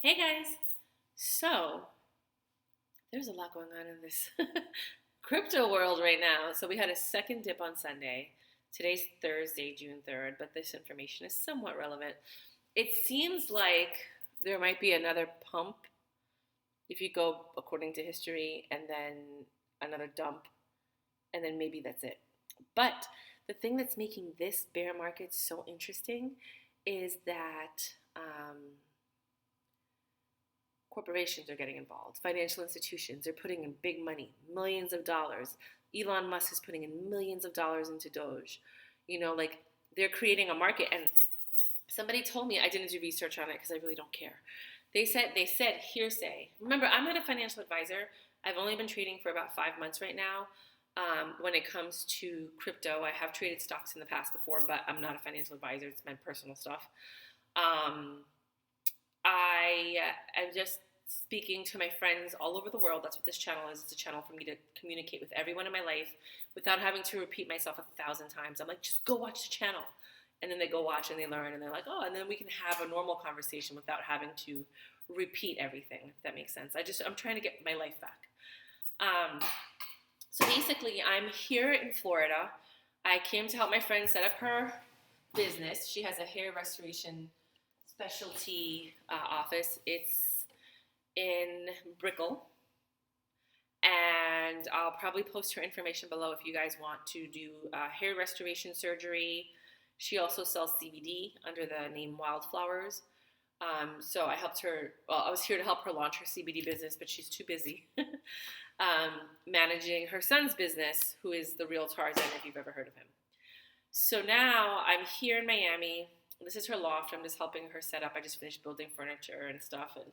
Hey guys! So, there's a lot going on in this crypto world right now. So, we had a second dip on Sunday. Today's Thursday, June 3rd, but this information is somewhat relevant. It seems like there might be another pump if you go according to history, and then another dump, and then maybe that's it. But the thing that's making this bear market so interesting is that corporations are getting involved. Financial institutions are putting in big money, millions of dollars. Elon Musk is putting in millions of dollars into Doge. Like they're creating a market. And somebody told me, I didn't do research on it because I really don't care. They said hearsay. Remember, I'm not a financial advisor. I've only been trading for about 5 months right now. When it comes to crypto, I have traded stocks in the past before, but I'm not a financial advisor. It's my personal stuff. Um, I am just speaking to my friends all over the world. That's what this channel is. It's a channel for me to communicate with everyone in my life without having to repeat myself 1,000 times. I'm like, just go watch the channel. And then they go watch and they learn and they're like, oh, and then we can have a normal conversation without having to repeat everything, if that makes sense. I'm trying to get my life back. So basically, I'm here in Florida. I came to help my friend set up her business. She has a hair restoration specialty office. It's in Brickell, and I'll probably post her information below if you guys want to do hair restoration surgery. She also sells CBD under the name Wildflowers. So I helped her. Well, I was here to help her launch her CBD business, but she's too busy managing her son's business, who is the real Tarzan, if you've ever heard of him. So now I'm here in Miami. This is her loft. I'm just helping her set up. I just finished building furniture and stuff. And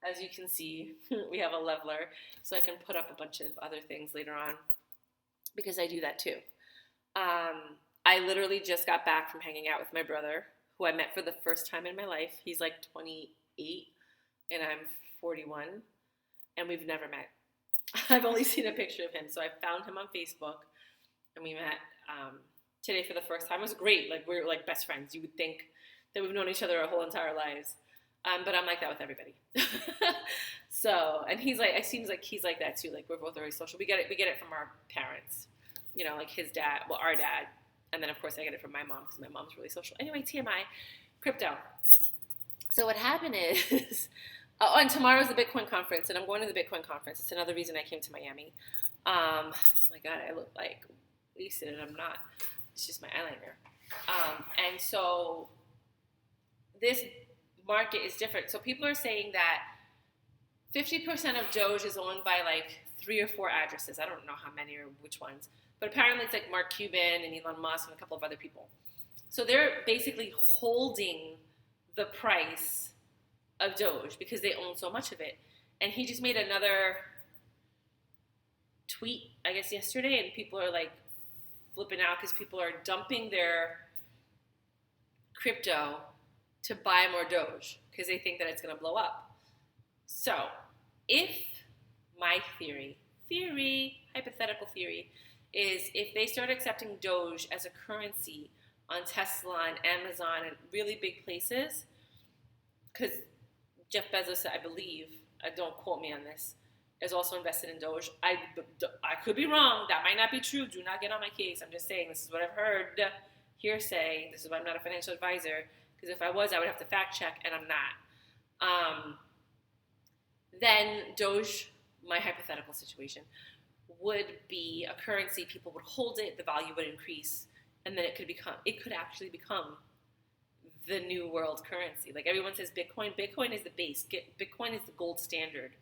as you can see, we have a leveler. So I can put up a bunch of other things later on because I do that too. I literally just got back from hanging out with my brother, who I met for the first time in my life. He's like 28 and I'm 41. And we've never met. I've only seen a picture of him. So I found him on Facebook and we met today for the first time. It was great. Like we're like best friends. You would think that we've known each other our whole entire lives. But I'm like that with everybody. So, and he's like, it seems like he's like that too. Like we're both very social. We get it from our parents, like his dad, well, our dad. And then of course I get it from my mom because my mom's really social. Anyway, TMI, crypto. So what happened is, oh, and tomorrow's the Bitcoin conference and I'm going to the Bitcoin conference. It's another reason I came to Miami. Oh my God, I look like wasted and I'm not. It's just my eyeliner. And so this market is different. So people are saying that 50% of Doge is owned by like 3 or 4 addresses. I don't know how many or which ones. But apparently it's like Mark Cuban and Elon Musk and a couple of other people. So they're basically holding the price of Doge because they own so much of it. And he just made another tweet, I guess, yesterday, and people are like flipping out because people are dumping their crypto to buy more Doge because they think that it's going to blow up. So if my hypothetical theory, is if they start accepting Doge as a currency on Tesla and Amazon and really big places, because Jeff Bezos, I believe, don't quote me on this, is also invested in Doge. I could be wrong. That might not be true. Do not get on my case. I'm just saying this is what I've heard. Hearsay. This is why I'm not a financial advisor. Because if I was, I would have to fact check, and I'm not. Then Doge, my hypothetical situation, would be a currency. People would hold it. The value would increase, and then it could actually become the new world currency. Like everyone says, Bitcoin. Bitcoin is the base. Bitcoin is the gold standard.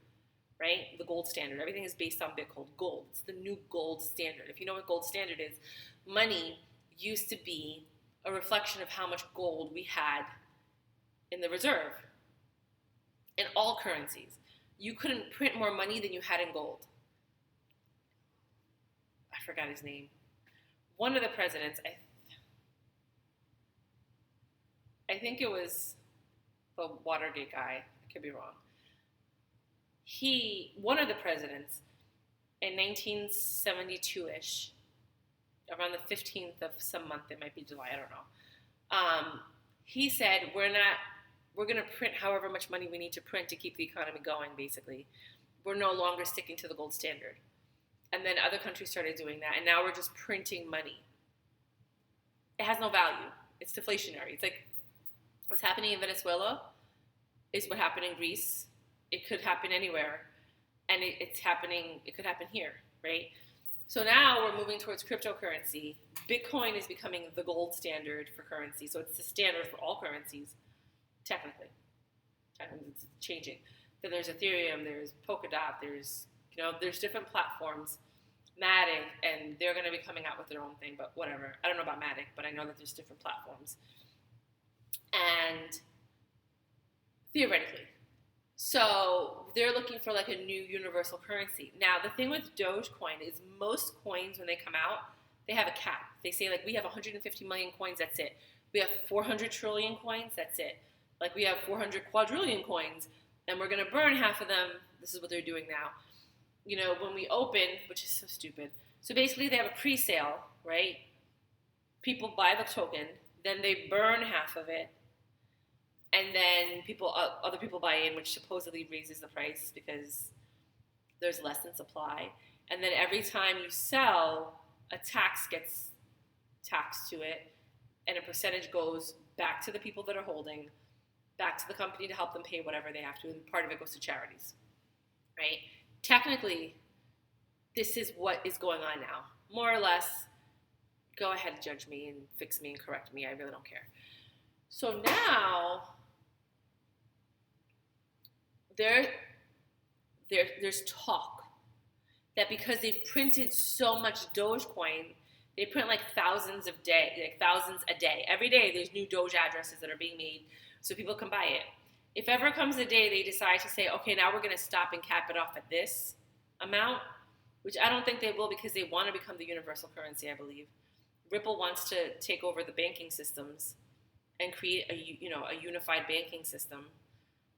Right? The gold standard. Everything is based on Bitcoin. Gold. It's the new gold standard. If you know what gold standard is, money used to be a reflection of how much gold we had in the reserve. In all currencies. You couldn't print more money than you had in gold. I forgot his name. One of the presidents, I think it was the Watergate guy. I could be wrong. One of the presidents in 1972-ish, around the 15th of some month, it might be July, I don't know. He said, we're not we're going to print however much money we need to print to keep the economy going, basically. We're no longer sticking to the gold standard. And then other countries started doing that, and now we're just printing money. It has no value. It's deflationary. It's like what's happening in Venezuela is what happened in Greece. It could happen anywhere, and it could happen here, right? So now we're moving towards cryptocurrency. Bitcoin is becoming the gold standard for currency. So it's the standard for all currencies, technically. It's changing. Then there's Ethereum, there's Polkadot, there's different platforms, Matic, and they're going to be coming out with their own thing, but whatever. I don't know about Matic, but I know that there's different platforms. And theoretically, so they're looking for like a new universal currency. Now, the thing with Dogecoin is most coins, when they come out, they have a cap. They say, like, we have 150 million coins, that's it. We have 400 trillion coins, that's it. Like, we have 400 quadrillion coins, and we're going to burn half of them. This is what they're doing now. You know, when we open, which is so stupid. So basically, they have a pre-sale, right? People buy the token, then they burn half of it, and then other people buy in, which supposedly raises the price because there's less in supply. And then every time you sell, a tax gets taxed to it, and a percentage goes back to the people that are holding, back to the company to help them pay whatever they have to, and part of it goes to charities, right? Technically, this is what is going on now. More or less, go ahead and judge me and fix me and correct me. I really don't care. So now, there's talk that because they've printed so much Dogecoin, they print like thousands a day. Every day there's new Doge addresses that are being made so people can buy it. If ever comes a day they decide to say, okay, now we're going to stop and cap it off at this amount, which I don't think they will because they want to become the universal currency, I believe. Ripple wants to take over the banking systems and create a unified banking system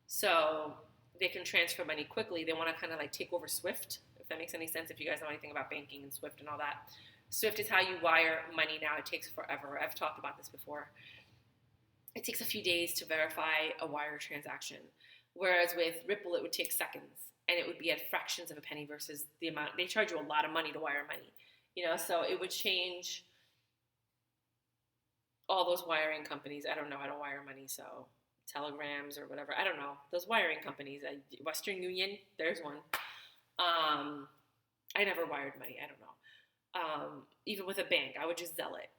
so they can transfer money quickly. They want to kind of like take over SWIFT, if that makes any sense, if you guys know anything about banking and SWIFT and all that. SWIFT is how you wire money now. It takes forever. I've talked about this before. It takes a few days to verify a wire transaction, whereas with Ripple, it would take seconds, and it would be at fractions of a penny versus the amount. They charge you a lot of money to wire money, so it would change all those wiring companies. I don't know how to wire money, so telegrams or whatever. I don't know. Those wiring companies, Western Union, there's one. I never wired money. I don't know. Even with a bank, I would just Zelle it,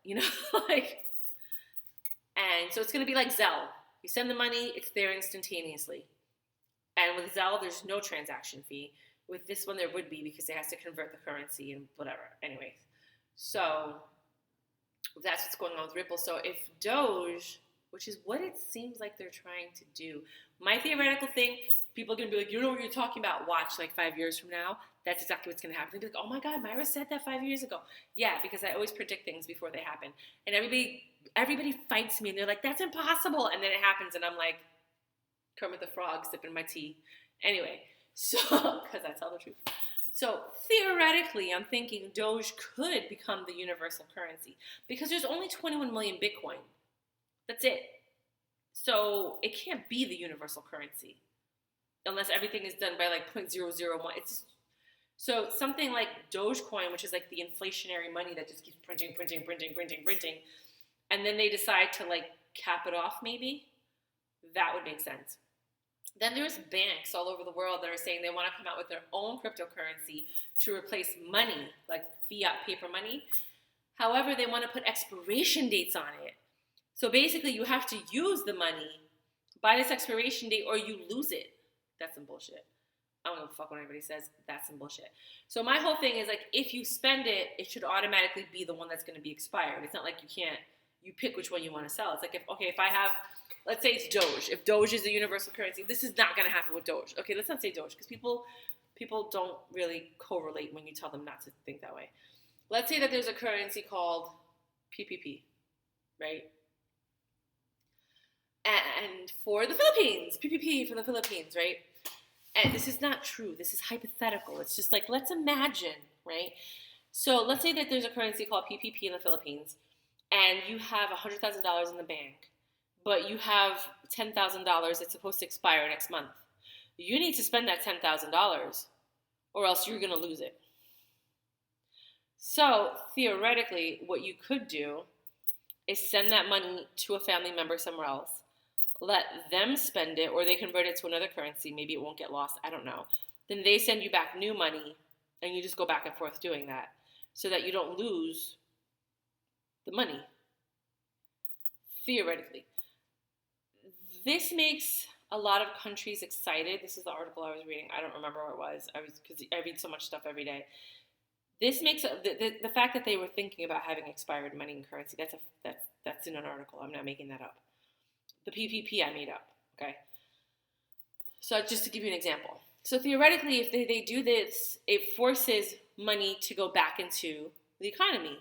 and so it's going to be like Zelle. You send the money, it's there instantaneously. And with Zelle, there's no transaction fee. With this one, there would be because it has to convert the currency and whatever. Anyways, so that's what's going on with Ripple. So if Doge, which is what it seems like they're trying to do, my theoretical thing, people are going to be like, you know what you're talking about? Watch, like 5 years from now, that's exactly what's going to happen. They'll be like, oh my God, Myra said that 5 years ago. Yeah, because I always predict things before they happen. And everybody fights me, and they're like, that's impossible. And then it happens, and I'm like, Kermit the Frog sipping my tea. Anyway, so, because I tell the truth. So theoretically, I'm thinking Doge could become the universal currency because there's only 21 million Bitcoin. That's it. So it can't be the universal currency unless everything is done by like 0.001. So something like Dogecoin, which is like the inflationary money that just keeps printing, and then they decide to like cap it off maybe, that would make sense. Then there's banks all over the world that are saying they want to come out with their own cryptocurrency to replace money, like fiat paper money. However, they want to put expiration dates on it. So basically, you have to use the money by this expiration date or you lose it. That's some bullshit. I don't give a fuck what anybody says. That's some bullshit. So my whole thing is like, if you spend it, it should automatically be the one that's going to be expired. It's not like you pick which one you want to sell. It's like, if I have, let's say it's Doge. If Doge is a universal currency, this is not going to happen with Doge. Okay, let's not say Doge because people don't really correlate when you tell them not to think that way. Let's say that there's a currency called PPP, right? And for the Philippines, PPP for the Philippines, right? And this is not true. This is hypothetical. It's just like, let's imagine, right? So let's say that there's a currency called PPP in the Philippines, and you have $100,000 in the bank. but you have $10,000 that's supposed to expire next month. You need to spend that $10,000 or else you're going to lose it. So theoretically, what you could do is send that money to a family member somewhere else, let them spend it, or they convert it to another currency. Maybe it won't get lost. I don't know. Then they send you back new money, and you just go back and forth doing that so that you don't lose the money, theoretically. This makes a lot of countries excited. This is the article I was reading. I don't remember where it was. Because I read so much stuff every day. This makes the fact that they were thinking about having expired money and currency. That's in an article. I'm not making that up. The PPP I made up. Okay. So just to give you an example. So theoretically, if they do this, it forces money to go back into the economy.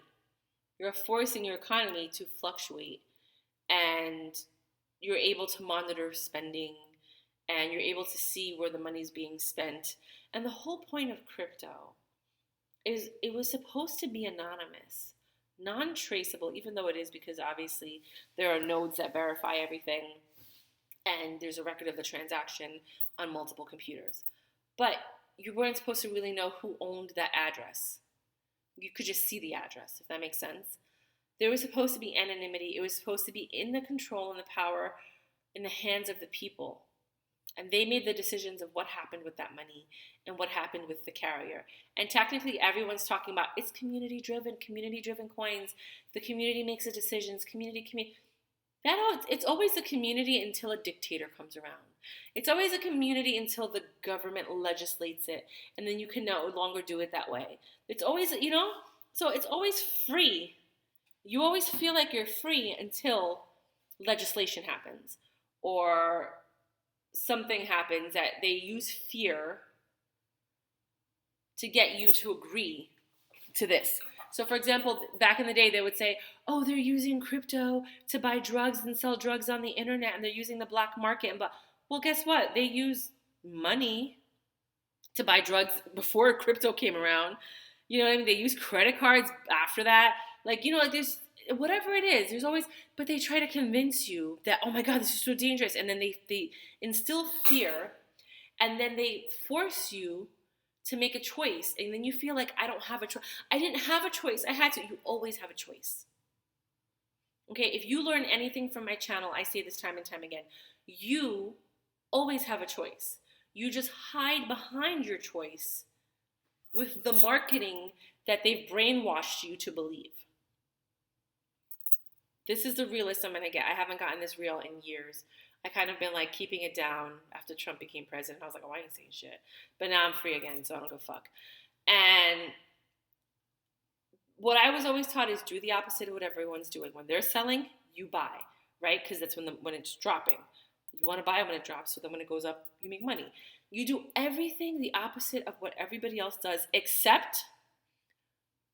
You're forcing your economy to fluctuate, and you're able to monitor spending, and you're able to see where the money's being spent. And the whole point of crypto is it was supposed to be anonymous, non-traceable, even though it is, because obviously there are nodes that verify everything, and there's a record of the transaction on multiple computers. But you weren't supposed to really know who owned that address. You could just see the address, if that makes sense. There was supposed to be anonymity. It was supposed to be in the control and the power in the hands of the people. And they made the decisions of what happened with that money and what happened with the carrier. And technically, everyone's talking about it's community-driven coins. The community makes the decisions. It's always a community until a dictator comes around. It's always a community until the government legislates it, and then you can no longer do it that way. It's always, so it's always free. You always feel like you're free until legislation happens or something happens that they use fear to get you to agree to this. So, for example, back in the day, they would say, oh, they're using crypto to buy drugs and sell drugs on the internet, and they're using the black market. And well, guess what? They use money to buy drugs before crypto came around. You know what I mean? They use credit cards after that. There's whatever it is, there's always, but they try to convince you that, oh my God, this is so dangerous. And then they instill fear, and then they force you to make a choice. And then you feel like, I don't have a choice. I didn't have a choice. I had to. You always have a choice. Okay, if you learn anything from my channel, I say this time and time again, you always have a choice. You just hide behind your choice with the marketing that they've brainwashed you to believe. This is the realest I'm going to get. I haven't gotten this real in years. I kind of been like keeping it down after Trump became president. I was like, oh, I ain't saying shit. But now I'm free again, so I don't give a fuck. And what I was always taught is do the opposite of what everyone's doing. When they're selling, you buy, right? Because that's when it's dropping. You want to buy when it drops, so then when it goes up, you make money. You do everything the opposite of what everybody else does, except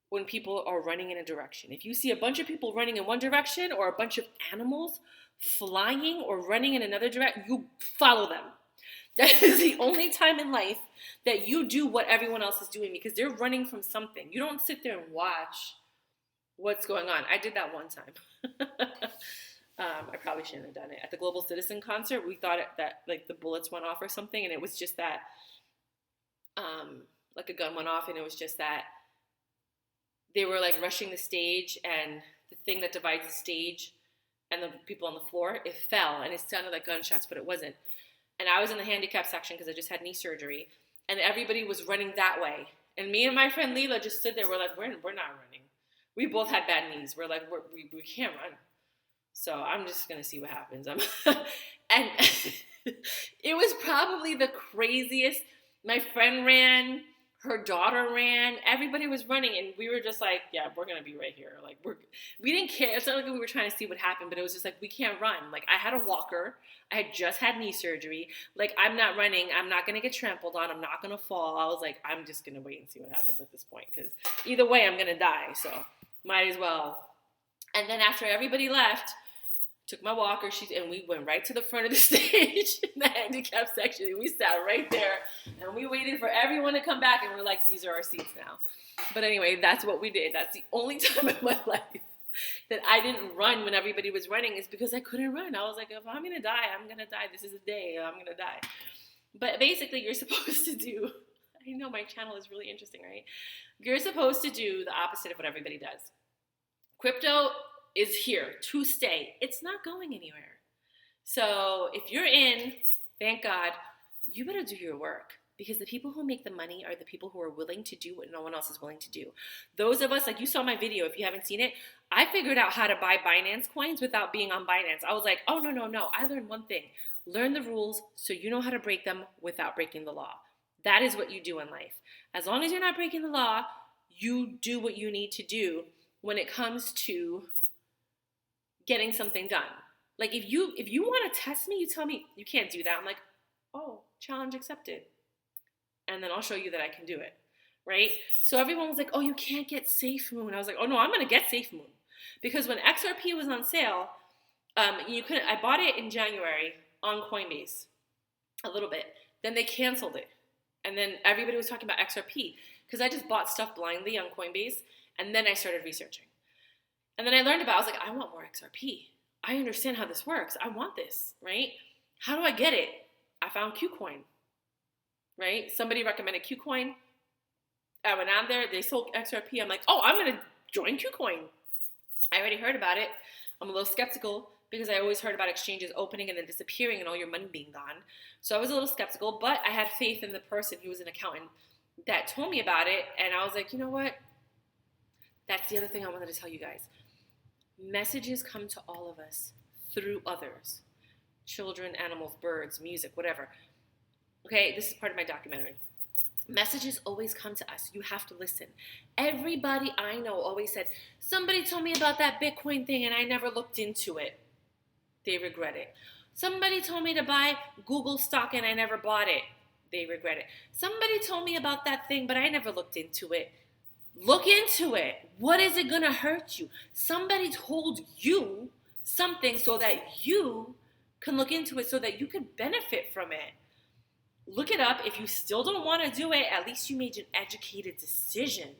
when people are running in a direction. If you see a bunch of people running in one direction or a bunch of animals flying or running in another direction, you follow them. That is the only time in life that you do what everyone else is doing, because they're running from something. You don't sit there and watch what's going on. I did that one time. I probably shouldn't have done it. At the Global Citizen concert, we thought that like the bullets went off or something, and it was just that like a gun went off, and it was just that they were like rushing the stage, and the thing that divides the stage and the people on the floor, it fell, and it sounded like gunshots, but it wasn't. And I was in the handicap section because I just had knee surgery, and everybody was running that way. And me and my friend Leela just stood there. We're like, we're not running. We both had bad knees. We're like, we can't run. So I'm just going to see what happens. And it was probably the craziest. My friend ran. Her daughter ran. Everybody was running, and we were just like, yeah, we're going to be right here. Like, we didn't care. It's not like we were trying to see what happened, but it was just like, we can't run. Like, I had a walker. I had just had knee surgery. Like, I'm not running. I'm not going to get trampled on. I'm not going to fall. I was like, I'm just going to wait and see what happens at this point, because either way, I'm going to die, so might as well. And then after everybody left, took my walker, and we went right to the front of the stage in the handicap section. And we sat right there, and we waited for everyone to come back, and we're like, these are our seats now. But anyway, that's what we did. That's the only time in my life that I didn't run when everybody was running is because I couldn't run. I was like, if I'm going to die, I'm going to die. This is the day I'm going to die. But basically, you're supposed to do, I know my channel is really interesting, right? You're supposed to do the opposite of what everybody does. Crypto is here to stay. It's not going anywhere. So if you're in, thank God, you better do your work. Because the people who make the money are the people who are willing to do what no one else is willing to do. Those of us, like you saw my video, if you haven't seen it, I figured out how to buy Binance coins without being on Binance. I was like, oh, no. I learned one thing. Learn the rules so you know how to break them without breaking the law. That is what you do in life. As long as you're not breaking the law, you do what you need to do when it comes to getting something done. Like if you want to test me, you tell me you can't do that. I'm like, oh, challenge accepted. And then I'll show you that I can do it, right? So everyone was like, oh, you can't get SafeMoon. I was like, oh, no, I'm going to get SafeMoon. Because when XRP was on sale, I bought it in January on Coinbase a little bit. Then they canceled it. And then everybody was talking about XRP because I just bought stuff blindly on Coinbase. And then I started researching. And then I learned about, I was like, I want more XRP. I understand how this works. I want this, right? How do I get it? I found Kucoin. Right? Somebody recommended Kucoin. I went on there. They sold XRP. I'm like, oh, I'm going to join Kucoin. I already heard about it. I'm a little skeptical because I always heard about exchanges opening and then disappearing and all your money being gone. So I was a little skeptical, but I had faith in the person who was an accountant that told me about it. And I was like, you know what? That's the other thing I wanted to tell you guys. Messages come to all of us through others. Children, animals, birds, music, whatever. Okay, this is part of my documentary. Messages always come to us. You have to listen. Everybody I know always said, somebody told me about that Bitcoin thing and I never looked into it. They regret it. Somebody told me to buy Google stock and I never bought it. They regret it. Somebody told me about that thing, but I never looked into it. Look into it. What is it going to hurt you? Somebody told you something so that you can look into it so that you can benefit from it. Look it up. If you still don't want to do it, at least you made an educated decision.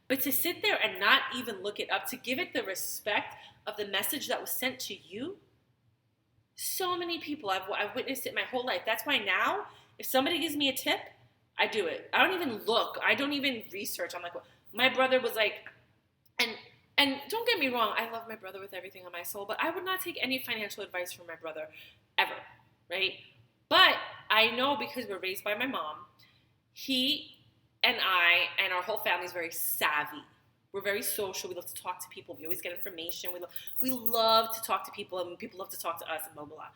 But to sit there and not even look it up, to give it the respect of the message that was sent to you, so many people, I've witnessed it my whole life. That's why now, if somebody gives me a tip, I do it. I don't even look. I don't even research. I'm like, well, my brother was like, and don't get me wrong, I love my brother with everything on my soul, but I would not take any financial advice from my brother, ever, right? But I know because we're raised by my mom, he and I and our whole family is very savvy. We're very social. We love to talk to people. We always get information. We love to talk to people, and people love to talk to us, and blah, blah, blah.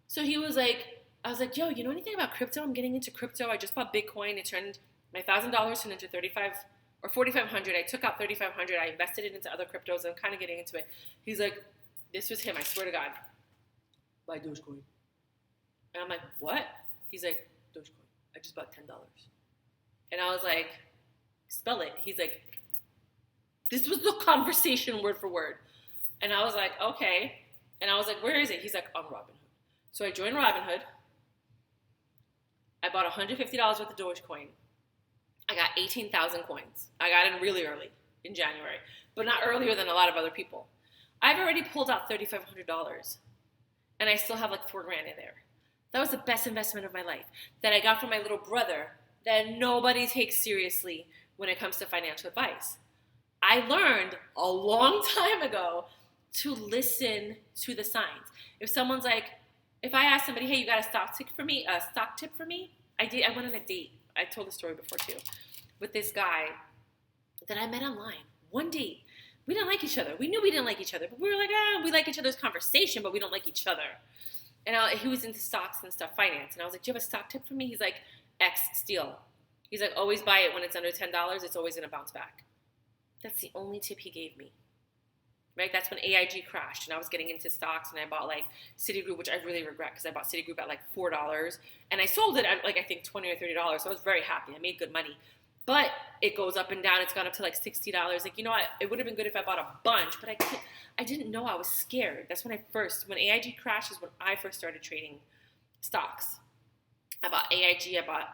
So he was like, I was like, yo, you know anything about crypto? I'm getting into crypto. I just bought Bitcoin. It turned my $1,000 turned into $3,500 or $4,500. I took out $3,500. I invested it into other cryptos. I'm kind of getting into it. He's like, this was him. I swear to God. Buy Dogecoin. And I'm like, what? He's like, Dogecoin. I just bought $10. And I was like, spell it. He's like, this was the conversation word for word. And I was like, okay. And I was like, where is it? He's like, on Robinhood. So I joined Robinhood. I bought $150 worth of Dogecoin. I got 18,000 coins. I got in really early in January, but not earlier than a lot of other people. I've already pulled out $3,500 and I still have like $4,000 in there. That was the best investment of my life that I got from my little brother that nobody takes seriously when it comes to financial advice. I learned a long time ago to listen to the signs. If someone's like, if I ask somebody, hey, you got a stock tip for me? I went on a date. I told the story before too, with this guy that I met online. One date. We didn't like each other. We knew we didn't like each other, but we were like, we like each other's conversation, but we don't like each other. And he was into stocks and stuff, finance. And I was like, do you have a stock tip for me? He's like, X Steel. He's like, always buy it when it's under $10. It's always going to bounce back. That's the only tip he gave me. Right? That's when AIG crashed and I was getting into stocks and I bought like Citigroup, which I really regret because I bought Citigroup at like $4 and I sold it at like I think $20 or $30. So I was very happy. I made good money. But it goes up and down. It's gone up to like $60. Like, you know what? It would have been good if I bought a bunch, but I didn't know. I was scared. That's when AIG crashed is when I first started trading stocks. I bought AIG. I bought,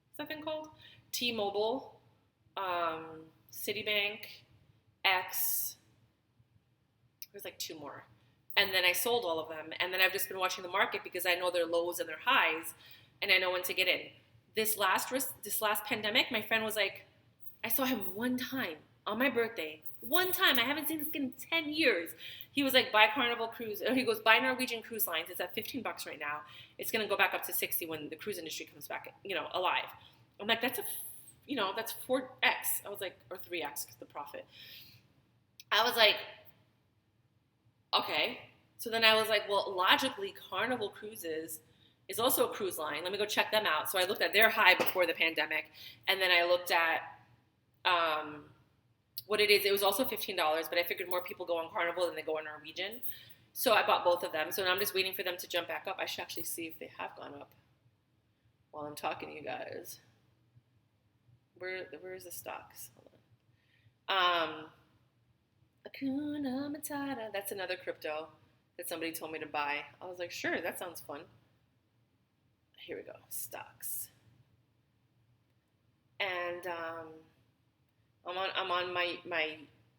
what's that thing called? T-Mobile, Citibank, X. There's like 2 more. And then I sold all of them. And then I've just been watching the market because I know their lows and their highs, and I know when to get in. This last pandemic, my friend was like, I saw him one time on my birthday. One time. I haven't seen this kid in 10 years. He was like, buy Carnival Cruise. He goes, buy Norwegian Cruise Lines. It's at $15 right now. It's going to go back up to 60 when the cruise industry comes back, alive. I'm like, that's 4x. I was like, or 3x because the profit. I was like, okay. So then I was like, well, logically, Carnival Cruises is also a cruise line. Let me go check them out. So I looked at their high before the pandemic, and then I looked at what it is. It was also $15, but I figured more people go on Carnival than they go on Norwegian. So I bought both of them. So now I'm just waiting for them to jump back up. I should actually see if they have gone up while I'm talking to you guys. Where's the stocks? Hold on. Hakuna Matata. That's another crypto that somebody told me to buy. I was like, sure, that sounds fun. Here we go, stocks. And I'm on my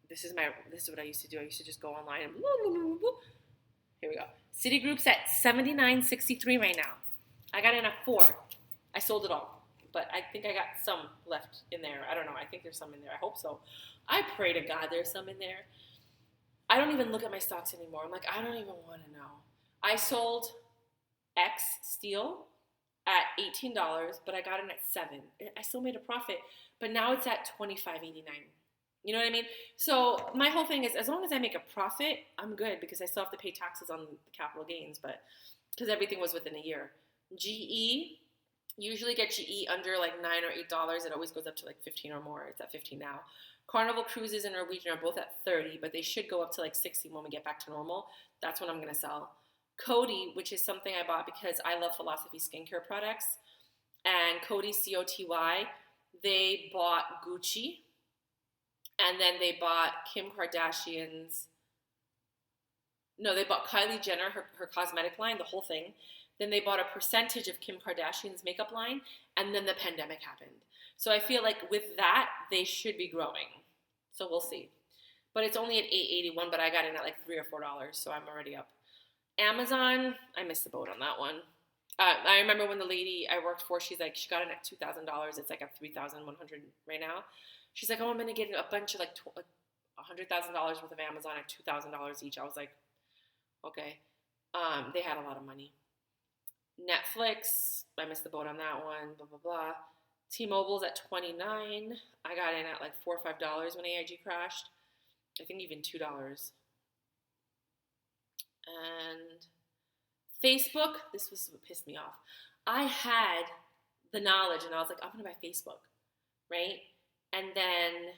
this is what I used to do. I used to just go online and here we go. Citigroup's at 79.63 right now. I got in at 4. I sold it all, but I think I got some left in there. I don't know. I think there's some in there. I hope so. I pray to God there's some in there. I don't even look at my stocks anymore. I'm like, I don't even want to know. I sold X Steel at $18, but I got in at 7. I still made a profit, but now it's at $25.89. You know what I mean? So my whole thing is, as long as I make a profit, I'm good because I still have to pay taxes on the capital gains, but because everything was within a year. GE, usually get GE under like $9 or $8. It always goes up to like 15 or more. It's at 15 now. Carnival Cruises and Norwegian are both at 30, but they should go up to like 60 when we get back to normal. That's when I'm going to sell. Coty, which is something I bought because I love Philosophy skincare products, and Coty, C-O-T-Y, they bought Gucci, and then they bought Kim Kardashian's, no, they bought Kylie Jenner, her cosmetic line, the whole thing. Then they bought a percentage of Kim Kardashian's makeup line, and then the pandemic happened. So I feel like with that, they should be growing. So we'll see. But it's only at $8.81, but I got in at like $3 or $4, so I'm already up. Amazon, I missed the boat on that one. I remember when the lady I worked for, she's like, she got in at $2,000. It's like at $3,100 right now. She's like, oh, I'm going to get a bunch of like $100,000 worth of Amazon at $2,000 each. I was like, okay. They had a lot of money. Netflix, I missed the boat on that one, blah, blah, blah. T-Mobile's at $29. I got in at like $4 or $5 when AIG crashed. I think even $2. And Facebook, this was what pissed me off. I had the knowledge and I was like, I'm going to buy Facebook, right? And then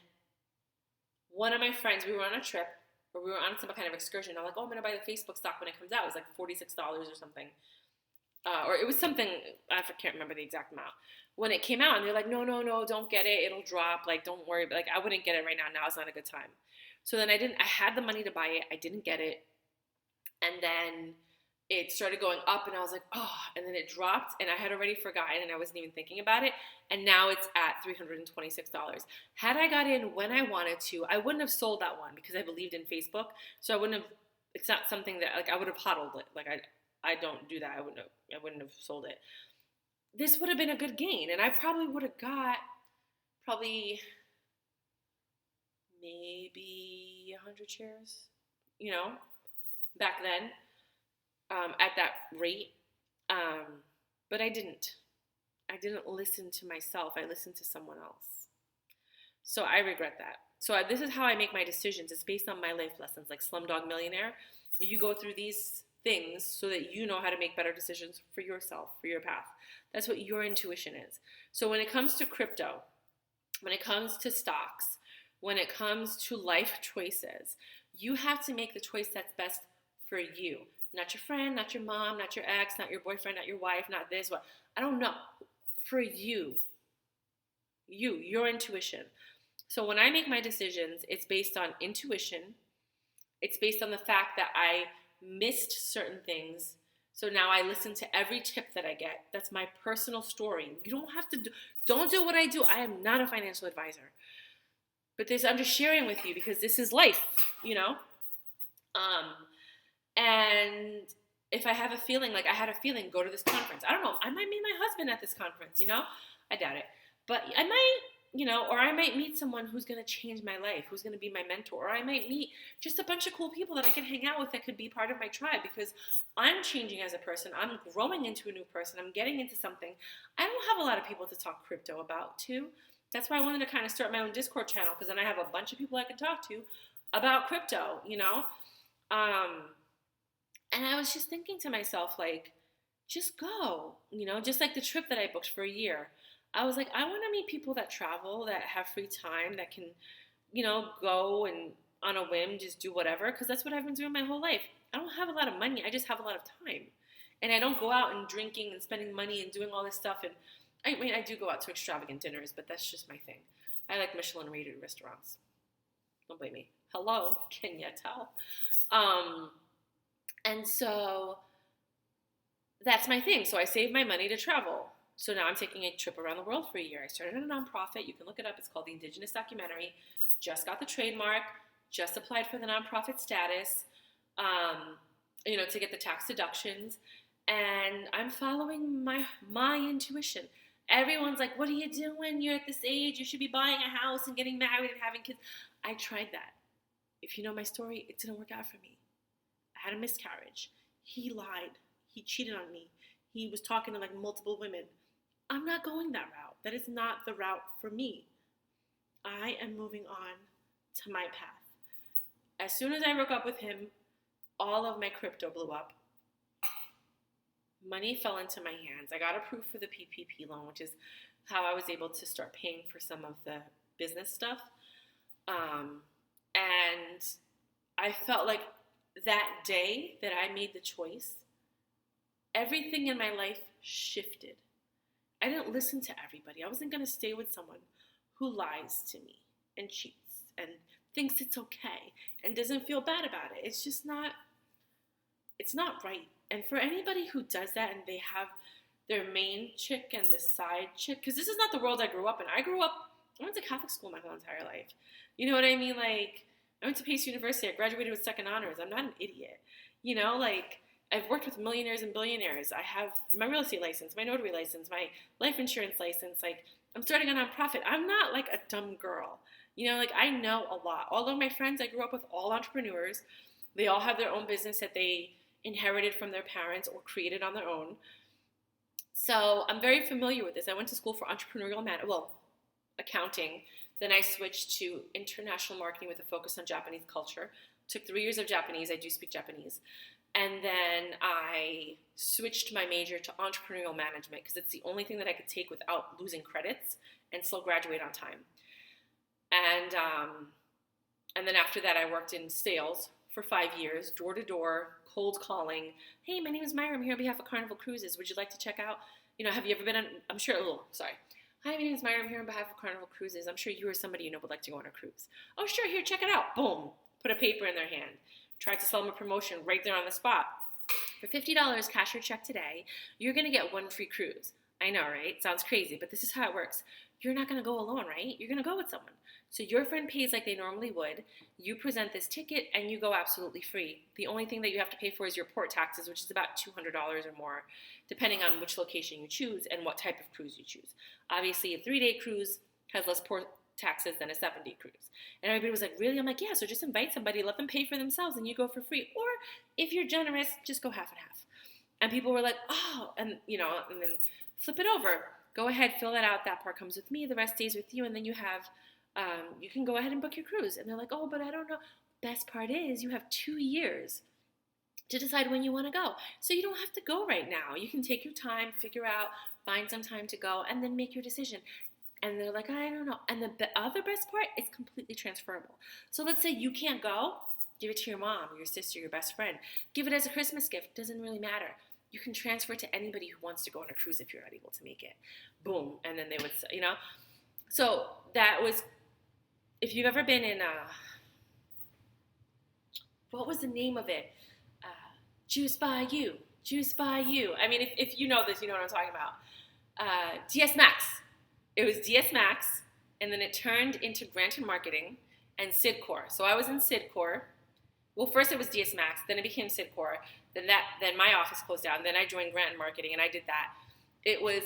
one of my friends, we were on a trip, or we were on some kind of excursion. I'm like, oh, I'm going to buy the Facebook stock when it comes out. It was like $46 or something. Or it was something, I can't remember the exact amount. When it came out, and they're like, no, don't get it. It'll drop. Like, don't worry. But like, I wouldn't get it right now. Now is not a good time. So then I had the money to buy it. I didn't get it. And then it started going up, and I was like, oh, and then it dropped, and I had already forgotten, and I wasn't even thinking about it, and now it's at $326. Had I got in when I wanted to, I wouldn't have sold that one because I believed in Facebook, so I wouldn't have, it's not something that, like, I would have hodled it, like, I don't do that, I wouldn't have sold it. This would have been a good gain, and I probably would have got, maybe 100 shares, back then, at that rate, but I didn't listen to myself. I listened to someone else. So I regret that. So this is how I make my decisions. It's based on my life lessons, like Slumdog Millionaire. You go through these things so that you know how to make better decisions for yourself, for your path. That's what your intuition is. So when it comes to crypto, when it comes to stocks, when it comes to life choices, you have to make the choice that's best for you. Not your friend, not your mom, not your ex, not your boyfriend, not your wife, not this, what. I don't know. For you. Your intuition. So when I make my decisions, it's based on intuition. It's based on the fact that I missed certain things. So now I listen to every tip that I get. That's my personal story. You don't have to don't do what I do. I am not a financial advisor. But I'm just sharing with you because this is life, And if I have a feeling, like I had a feeling, go to this conference. I don't know. I might meet my husband at this conference, I doubt it. But I might, or I might meet someone who's going to change my life, who's going to be my mentor. Or I might meet just a bunch of cool people that I can hang out with that could be part of my tribe because I'm changing as a person. I'm growing into a new person. I'm getting into something. I don't have a lot of people to talk crypto about, too. That's why I wanted to kind of start my own Discord channel because then I have a bunch of people I can talk to about crypto, And I was just thinking to myself, like, just go, just like the trip that I booked for a year. I was like, I want to meet people that travel, that have free time, that can, go and on a whim just do whatever, because that's what I've been doing my whole life. I don't have a lot of money. I just have a lot of time. And I don't go out and drinking and spending money and doing all this stuff. And I do go out to extravagant dinners, but that's just my thing. I like Michelin-rated restaurants. Don't blame me. Hello, can you tell? And so that's my thing. So I saved my money to travel. So now I'm taking a trip around the world for a year. I started a nonprofit. You can look it up. It's called The Indigenous Documentary. Just got the trademark. Just applied for the nonprofit status, to get the tax deductions. And I'm following my intuition. Everyone's like, what are you doing? You're at this age. You should be buying a house and getting married and having kids. I tried that. If you know my story, it didn't work out for me. I had a miscarriage. He lied. He cheated on me. He was talking to like multiple women. I'm not going that route. That is not the route for me. I am moving on to my path. As soon as I broke up with him, all of my crypto blew up. Money fell into my hands. I got approved for the PPP loan, which is how I was able to start paying for some of the business stuff. And I felt like that day that I made the choice, everything in my life shifted. I didn't listen to everybody. I wasn't going to stay with someone who lies to me and cheats and thinks it's okay and doesn't feel bad about it. It's just not, it's not right. And for anybody who does that and they have their main chick and the side chick, because this is not the world I grew up in. I went to Catholic school my whole entire life. You know what I mean? Like, I went to Pace University. I graduated with second honors. I'm not an idiot. I've worked with millionaires and billionaires. I have my real estate license, my notary license, my life insurance license. Like, I'm starting a nonprofit. I'm not like a dumb girl. I know a lot. All of my friends, I grew up with all entrepreneurs. They all have their own business that they inherited from their parents or created on their own. So I'm very familiar with this. I went to school for entrepreneurial accounting. Then I switched to international marketing with a focus on Japanese culture. Took 3 years of Japanese. I do speak Japanese. And then I switched my major to entrepreneurial management because it's the only thing that I could take without losing credits and still graduate on time. And then after that, I worked in sales for 5 years, door to door, cold calling. Hey, my name is Myra. I'm here on behalf of Carnival Cruises. Would you like to check out? Have you ever been on? Hi, my name is Myra. I'm here on behalf of Carnival Cruises. I'm sure you or somebody you know would like to go on a cruise. Oh, sure. Here, check it out. Boom. Put a paper in their hand. Tried to sell them a promotion right there on the spot. For $50, cash your check today. You're going to get one free cruise. I know, right? Sounds crazy, but this is how it works. You're not going to go alone, right? You're going to go with someone. So your friend pays like they normally would. You present this ticket and you go absolutely free. The only thing that you have to pay for is your port taxes, which is about $200 or more, depending on which location you choose and what type of cruise you choose. Obviously, a 3-day cruise has less port taxes than a 7-day cruise. And everybody was like, really? I'm like, yeah, so just invite somebody, let them pay for themselves, and you go for free. Or if you're generous, just go half and half. And people were like, oh, and then flip it over. Go ahead, fill that out. That part comes with me. The rest stays with you. And then you have, you can go ahead and book your cruise. And they're like, oh, but I don't know. Best part is you have 2 years to decide when you want to go. So you don't have to go right now. You can take your time, figure out, find some time to go, and then make your decision. And they're like, I don't know. And the other best part is completely transferable. So let's say you can't go. Give it to your mom, your sister, your best friend. Give it as a Christmas gift. Doesn't really matter. You can transfer to anybody who wants to go on a cruise if you're not able to make it. Boom. And then they would, So that was, if you've ever been in, what was the name of it? Juice by You. Juice by You. I mean, if you know this, you know what I'm talking about. DS Max. It was DS Max. and then it turned into Grant Marketing and Sidcore. So I was in Sidcore. Well, first it was DS Max, then it became Sidcore. Then my office closed down. Then I joined Grant Marketing, and I did that. It was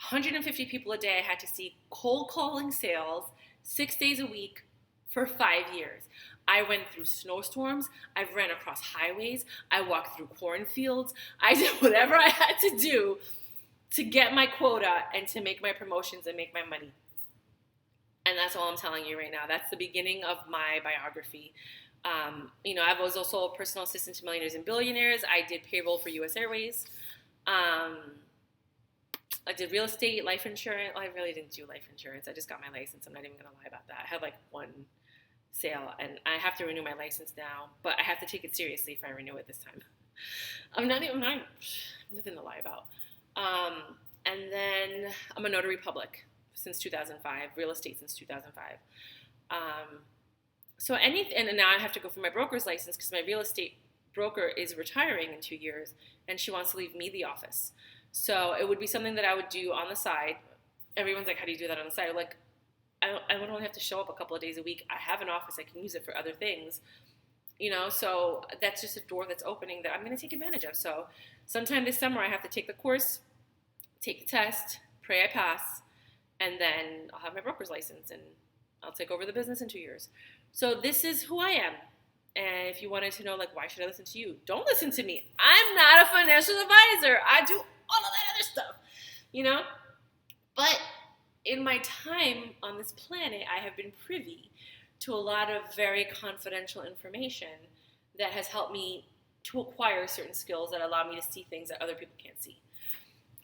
150 people a day I had to see, cold calling sales 6 days a week for 5 years. I went through snowstorms. I ran across highways. I walked through cornfields. I did whatever I had to do to get my quota and to make my promotions and make my money. And that's all I'm telling you right now. That's the beginning of my biography. I was also a personal assistant to millionaires and billionaires. I did payroll for U.S. Airways. I did real estate, life insurance. Well, I really didn't do life insurance. I just got my license. I'm not even going to lie about that. I had like one sale, and I have to renew my license now, but I have to take it seriously if I renew it this time. I'm nothing to lie about. And then I'm a notary public since 2005, real estate since 2005. And now I have to go for my broker's license because my real estate broker is retiring in 2 years, and she wants to leave me the office. So it would be something that I would do on the side. Everyone's like, how do you do that on the side? Like, I would only have to show up a couple of days a week. I have an office. I can use it for other things, so that's just a door that's opening that I'm going to take advantage of. So sometime this summer, I have to take the course, take the test, pray I pass, and then I'll have my broker's license, and I'll take over the business in 2 years. So this is who I am. And if you wanted to know, why should I listen to you? Don't listen to me. I'm not a financial advisor. I do all of that other stuff, But in my time on this planet, I have been privy to a lot of very confidential information that has helped me to acquire certain skills that allow me to see things that other people can't see.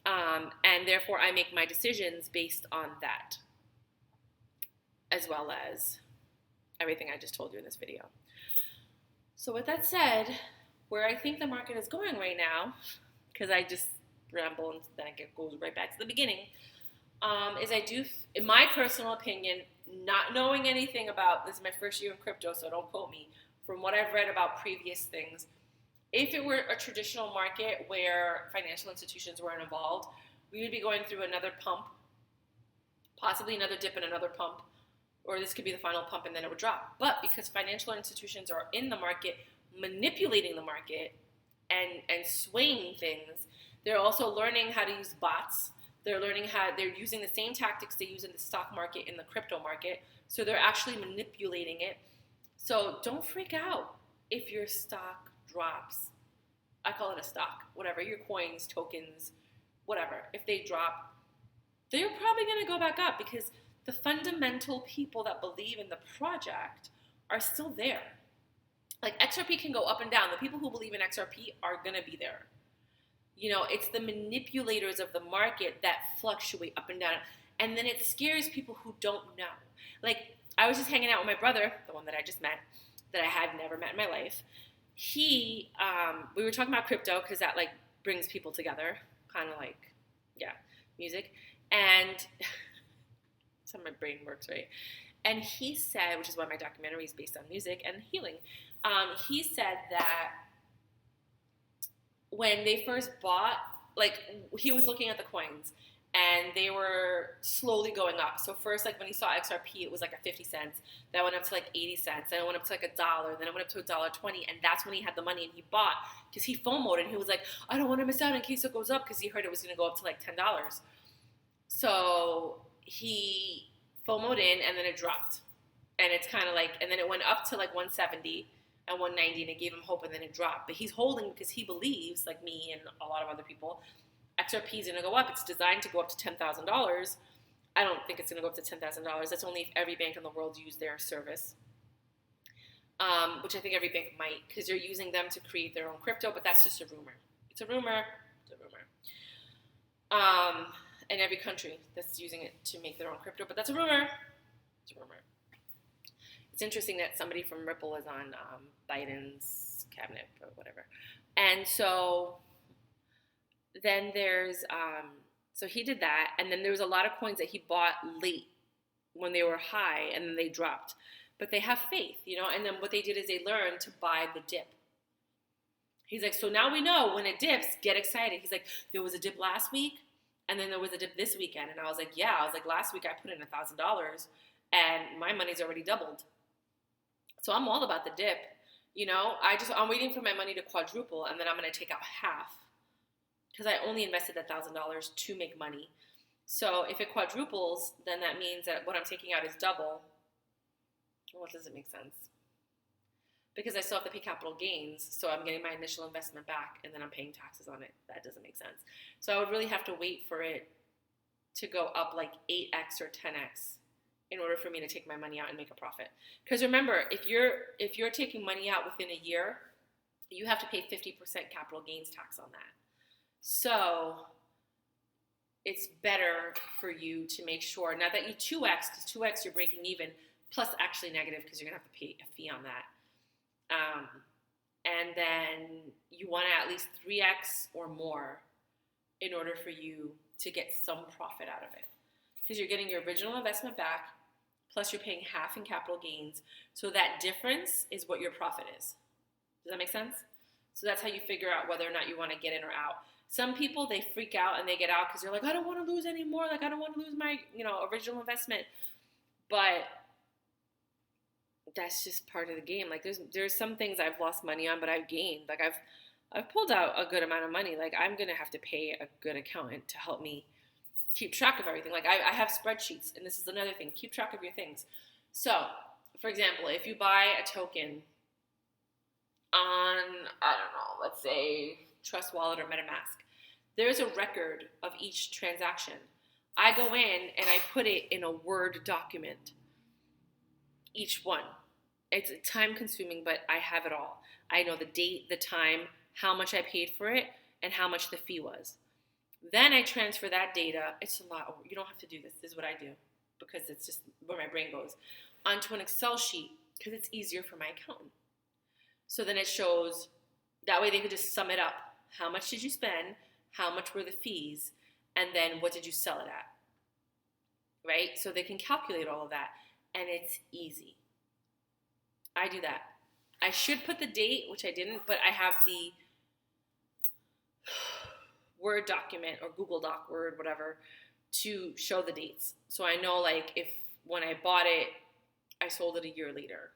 And therefore, I make my decisions based on that, as well as everything I just told you in this video. So with that said, where I think the market is going right now, because I just ramble and then it goes right back to the beginning, is I do, in my personal opinion, not knowing anything about, this is my first year in crypto, so don't quote me, from what I've read about previous things, if it were a traditional market where financial institutions weren't involved, we would be going through another pump, possibly another dip and another pump, or this could be the final pump and then it would drop. But because financial institutions are in the market, manipulating the market and swaying things, they're also learning how to use bots. They're using the same tactics they use in the stock market, in the crypto market. So they're actually manipulating it. So don't freak out if your stock drops. I call it a stock, whatever, your coins, tokens, whatever. If they drop, they're probably going to go back up because the fundamental people that believe in the project are still there. XRP can go up and down. The people who believe in XRP are going to be there. It's the manipulators of the market that fluctuate up and down. And then it scares people who don't know. I was just hanging out with my brother, the one that I just met, that I had never met in my life. We were talking about crypto because that brings people together, kind of music. And that's how my brain works, right? And he said, which is why my documentary is based on music and healing, he said that when they first bought, he was looking at the coins and they were slowly going up. So first, when he saw XRP, it was 50 cents. That went up to 80 cents. Then it went up to $1. Then it went up to $1.20. And that's when he had the money and he bought because he FOMO'd and he was like, I don't want to miss out in case it goes up because he heard it was going to go up to $10. So he FOMO'd in and then it dropped. And it's kind of and then it went up to 170 and 190 and it gave him hope and then it dropped. But he's holding because he believes, like me and a lot of other people, XRP is going to go up. It's designed to go up to $10,000. I don't think it's going to go up to $10,000. That's only if every bank in the world used their service, which I think every bank might because they're using them to create their own crypto, but that's just a rumor. It's a rumor. It's a rumor. And every country that's using it to make their own crypto, but that's a rumor. It's a rumor. It's interesting that somebody from Ripple is on Biden's cabinet or whatever. And so then there's, so he did that. And then there was a lot of coins that he bought late when they were high and then they dropped. But they have faith, and then what they did is they learned to buy the dip. He's like, so now we know when it dips, get excited. He's like, there was a dip last week. And then there was a dip this weekend, and I was like, yeah. I was like, last week I put in $1,000, and my money's already doubled. So I'm all about the dip. I'm waiting for my money to quadruple, and then I'm going to take out half because I only invested $1,000 to make money. So if it quadruples, then that means that what I'm taking out is double. Well, does it make sense? Because I still have to pay capital gains, so I'm getting my initial investment back, and then I'm paying taxes on it. That doesn't make sense. So I would really have to wait for it to go up like 8x or 10x in order for me to take my money out and make a profit. Because remember, if you're taking money out within a year, you have to pay 50% capital gains tax on that. So it's better for you to make sure, now that you 2x, because 2x you're breaking even, plus actually negative because you're going to have to pay a fee on that. And then you want to at least 3x or more in order for you to get some profit out of it. Because you're getting your original investment back, plus you're paying half in capital gains. So that difference is what your profit is. Does that make sense? So that's how you figure out whether or not you want to get in or out. Some people, they freak out and they get out because they're like, I don't want to lose anymore. Like, I don't want to lose my, original investment. But that's just part of the game. Like, there's some things I've lost money on, but I've gained. Like, I've pulled out a good amount of money. Like, I'm going to have to pay a good accountant to help me keep track of everything. Like, I have spreadsheets, and this is another thing. Keep track of your things. So, for example, if you buy a token on, I don't know, let's say Trust Wallet or MetaMask, there's a record of each transaction. I go in and I put it in a Word document, each one. It's time consuming, but I have it all. I know the date, the time, how much I paid for it, and how much the fee was. Then I transfer that data. It's a lot. You don't have to do this. This is what I do because it's just where my brain goes. Onto an Excel sheet because it's easier for my accountant. So then it shows, that way they could just sum it up. How much did you spend? How much were the fees? And then what did you sell it at? Right? So they can calculate all of that. And it's easy. I do that. I should put the date, which I didn't, but I have the Word document or Google Doc, Word, whatever, to show the dates. So I know, like, if when I bought it, I sold it a year later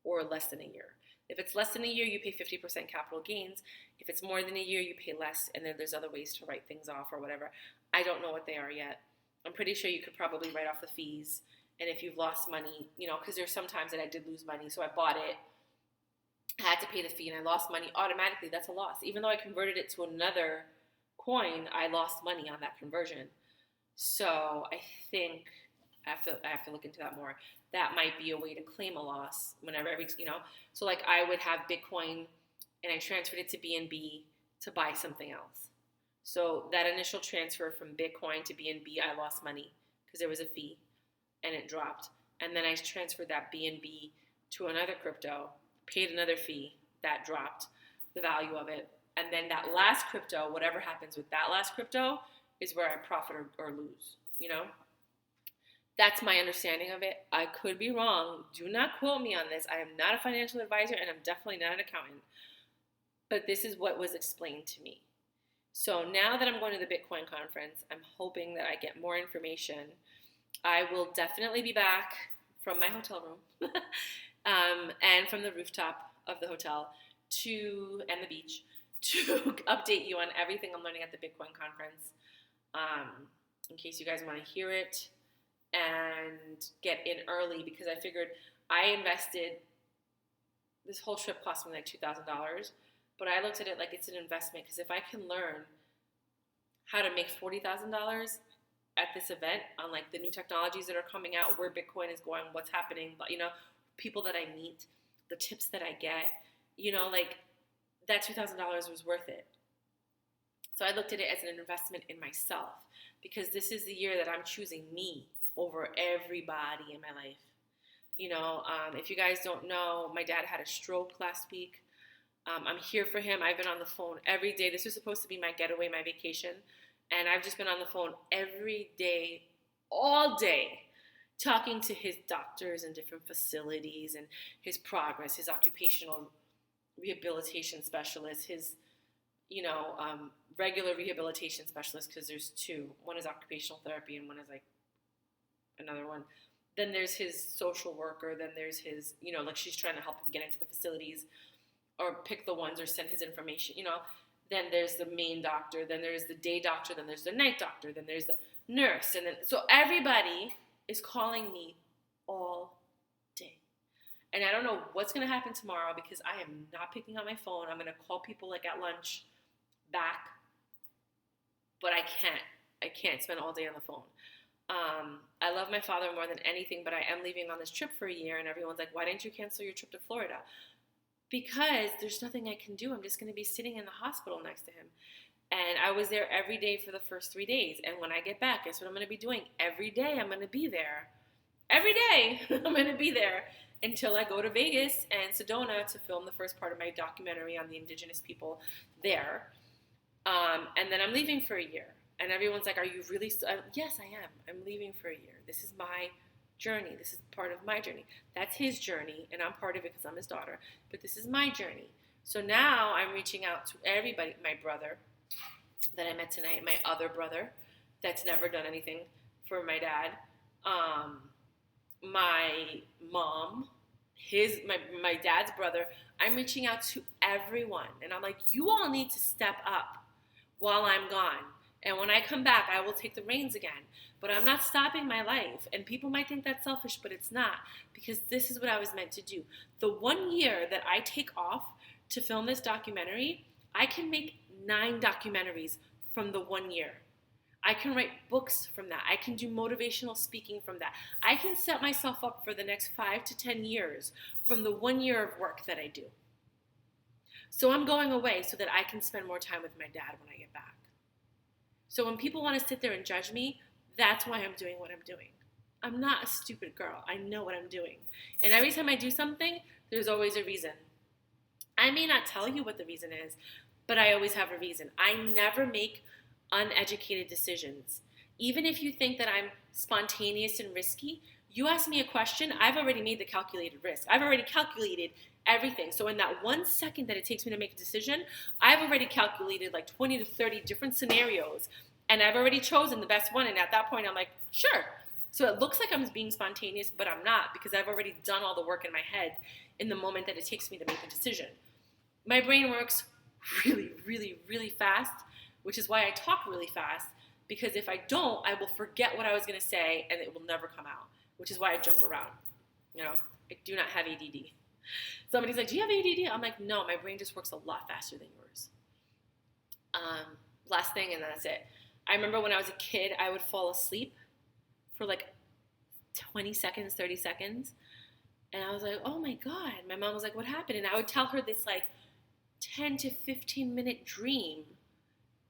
or less than a year. If it's less than a year, you pay 50% capital gains. If it's more than a year, you pay less, and then there's other ways to write things off or whatever. I don't know what they are yet. I'm pretty sure you could probably write off the fees. And if you've lost money, because there's some times that I did lose money, so I bought it, I had to pay the fee, and I lost money automatically. That's a loss. Even though I converted it to another coin, I lost money on that conversion. So I think I have to look into that more. That might be a way to claim a loss whenever So like I would have Bitcoin, and I transferred it to BNB to buy something else. So that initial transfer from Bitcoin to BNB, I lost money because there was a fee. And it dropped. And then I transferred that BNB to another crypto, paid another fee, that dropped the value of it. And then that last crypto, whatever happens with that last crypto, is where I profit or lose, That's my understanding of it. I could be wrong. Do not quote me on this. I am not a financial advisor, and I'm definitely not an accountant. But this is what was explained to me. So now that I'm going to the Bitcoin conference, I'm hoping that I get more information. I will definitely be back from my hotel room and from the rooftop of the hotel and the beach to update you on everything I'm learning at the Bitcoin conference in case you guys want to hear it and get in early, because I figured I invested, this whole trip cost me like $2,000, but I looked at it like it's an investment, because if I can learn how to make $40,000 at this event on like the new technologies that are coming out, where Bitcoin is going, what's happening, but people that I meet, the tips that I get, like that $2,000 was worth it. So I looked at it as an investment in myself, because this is the year that I'm choosing me over everybody in my life. If you guys don't know, my dad had a stroke last week. I'm here for him. I've been on the phone every day. This was supposed to be my getaway, my vacation. And I've just been on the phone every day, all day, talking to his doctors in different facilities and his progress, his occupational rehabilitation specialist, his regular rehabilitation specialists, because there's two. One is occupational therapy and one is like another one. Then there's his social worker. Then there's his, like she's trying to help him get into the facilities or pick the ones or send his information, Then there's the main doctor. Then there's the day doctor. Then there's the night doctor. Then there's the nurse. And then, so everybody is calling me all day. And I don't know what's going to happen tomorrow because I am not picking up my phone. I'm going to call people like at lunch back. But I can't spend all day on the phone. I love my father more than anything, but I am leaving on this trip for a year, and everyone's like, why didn't you cancel your trip to Florida? Because there's nothing I can do. I'm just going to be sitting in the hospital next to him. And I was there every day for the first 3 days. And when I get back, guess what I'm going to be doing? Every day I'm going to be there. Every day I'm going to be there until I go to Vegas and Sedona to film the first part of my documentary on the indigenous people there. And then I'm leaving for a year. And everyone's like, are you really? Yes, I am. I'm leaving for a year. This is my journey. This is part of my journey. That's his journey, and I'm part of it because I'm his daughter. But this is my journey. So now I'm reaching out to everybody. My brother that I met tonight, my other brother that's never done anything for my dad, my mom, my dad's brother. I'm reaching out to everyone, and I'm like, you all need to step up while I'm gone. And when I come back, I will take the reins again. But I'm not stopping my life. And people might think that's selfish, but it's not. Because this is what I was meant to do. The 1 year that I take off to film this documentary, I can make 9 documentaries from the 1 year. I can write books from that. I can do motivational speaking from that. I can set myself up for the next 5 to 10 years from the 1 year of work that I do. So I'm going away so that I can spend more time with my dad when I get back. So when people want to sit there and judge me, that's why I'm doing what I'm doing. I'm not a stupid girl. I know what I'm doing. And every time I do something, there's always a reason. I may not tell you what the reason is, but I always have a reason. I never make uneducated decisions. Even if you think that I'm spontaneous and risky, you ask me a question, I've already made the calculated risk. I've already calculated everything. So in that 1 second that it takes me to make a decision, I've already calculated like 20 to 30 different scenarios, and I've already chosen the best one. And at that point, I'm like, sure. So it looks like I'm being spontaneous, but I'm not, because I've already done all the work in my head in the moment that it takes me to make a decision. My brain works really, really, really fast, which is why I talk really fast, because if I don't, I will forget what I was going to say, and it will never come out, which is why I jump around. I do not have ADD. Somebody's like, do you have ADD? I'm like, no, my brain just works a lot faster than yours. Last thing, and that's it. I remember when I was a kid, I would fall asleep for like 20 seconds, 30 seconds. And I was like, oh my God. My mom was like, what happened? And I would tell her this like 10 to 15 minute dream.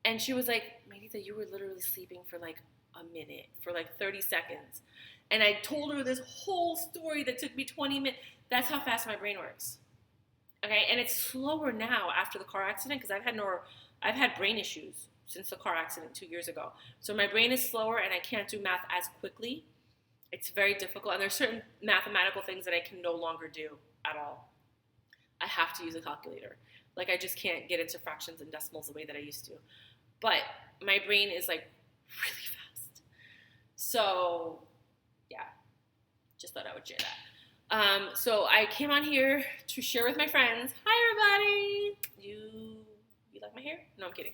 And she was like, Marita, you were literally sleeping for like a minute, for like 30 seconds. And I told her this whole story that took me 20 minutes. That's how fast my brain works. Okay, and it's slower now after the car accident because I've had brain issues since the car accident 2 years ago. So my brain is slower and I can't do math as quickly. It's very difficult, and there's certain mathematical things that I can no longer do at all. I have to use a calculator. Like I just can't get into fractions and decimals the way that I used to. But my brain is like really fast. So yeah, just thought I would share that. So I came on here to share with my friends. Hi, everybody. You like my hair? No, I'm kidding.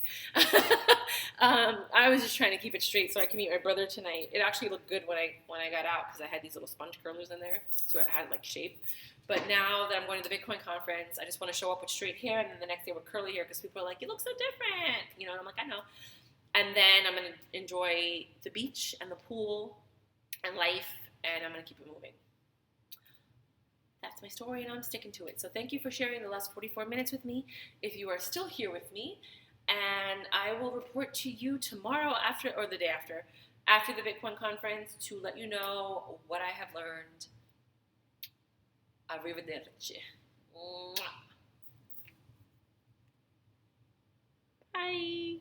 I was just trying to keep it straight so I can meet my brother tonight. It actually looked good when I got out because I had these little sponge curlers in there, so it had like shape. But now that I'm going to the Bitcoin conference, I just want to show up with straight hair, and then the next day with curly hair because people are like, you look so different, and I'm like, I know. And then I'm going to enjoy the beach and the pool and life, and I'm going to keep it moving. That's my story, and I'm sticking to it. So thank you for sharing the last 44 minutes with me, if you are still here with me. And I will report to you tomorrow or the day after the Bitcoin conference to let you know what I have learned. Arrivederci. Bye.